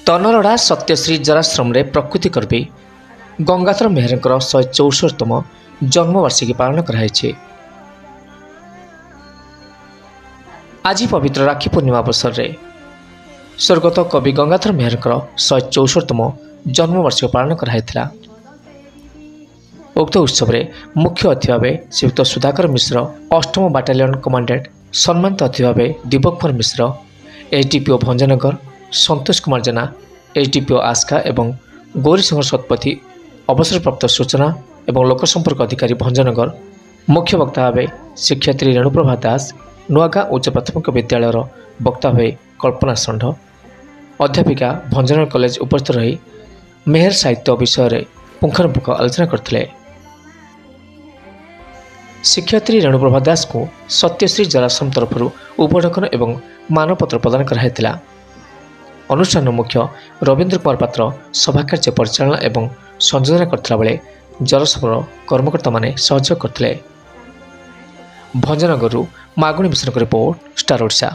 तनरड़ा सत्यश्री जराश्रम प्रकृति कर्मी गंगाधर मेहर 164तम जन्मवार्षिकी पालन कराई। आज पवित्र राखी पूर्णिमा अवसर में स्वर्गत कवि गंगाधर मेहर 164तम जन्मवार्षिकी पालन कराई। उक्त उत्सव में मुख्य अतिथि भाव श्रीयुक्त सुधाकर मिश्र 8म बाटालियन कमांडेंट, सम्मानित अतिथि भाव दीपक कुमार मिश्र, एसडीपीओ भंजनगर संतोष कुमार जेना, एसडीपीओ आस्का एवं गौरीशंकर शतपथी, अवसरप्राप्त सूचना एवं लोकसंपर्क अधिकारी भंजनगर, मुख्य वक्ता भाव शिक्षयित्री रेणुप्रभा दास, नुआगाँ उच्च प्राथमिक विद्यालय वक्ता भाव कल्पना षंढ, अध्यापिका भंजनगर कॉलेज उपस्थित रही मेहर साहित्य विषय में पुंखानुपुंख आलोचना करते। शिक्षयित्री रेणुप्रभा दास को सत्यश्री जराश्रम तरफ उपढकन एवं मानपत्र प्रदान कराइला। अनुष्ठान मुख्य रवींद्र कुमार पात्र सभाकार्य परिचालना एवं संयोजना करथिला बेले जराश्रम कर्मकर्ता माने सहयोग करथिले। भंजनगर मागुणी मिश्र रिपोर्ट, स्टार ओडिशा।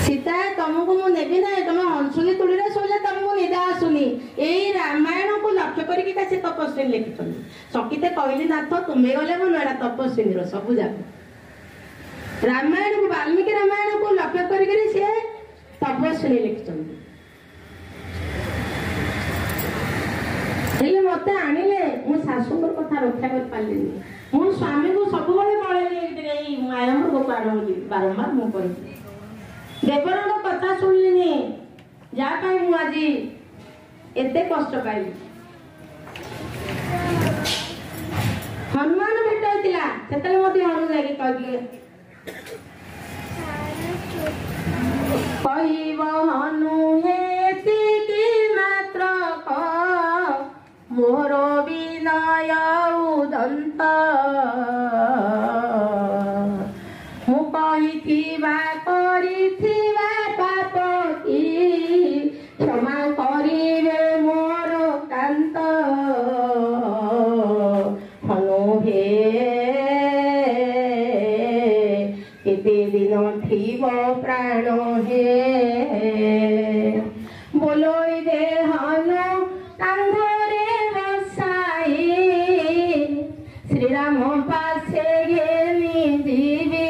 सीता तुमको मु नेबी ना तुम हंसुली तुड़ी शोले तुमको निदा आसुनी। यही रामायण को लक्ष्य करके तपस्वी लिखिं सकिते कहली नाथ तुम्हें गले मन एटा तपस्वी सब जाक रामायण को वाल्मीकि रामायण को लक्ष्य करके सी तपस्वी लिखिं। मत आनिले मो शाशुर कथा रक्षा कर पारे मो स्वामी को सब बड़े मायामर को बारंबार मुझे देवर कथा शुणिनी जहाँ मुझे एत कष्ट पाइली। हनुमान भेट होता से हनु जाकि कहले हनु हेती मात्र मोर विनय उदंत मु कहिथिबा करिथिबा पाप की क्षमा करिवे मोर कांत। हनु हे केते दिन थिब प्राण हे बोलोई दे हनु कांधरे बसाई श्रीराम पासे घेनी जीवी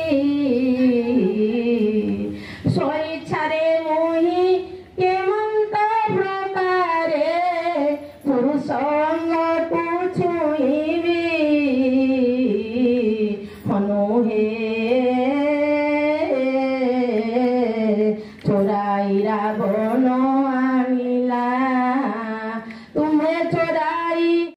स्वेच्छारे मोहि केमंत प्रकारे पुरुषंग छुईबी। हनु हे चोराई रावण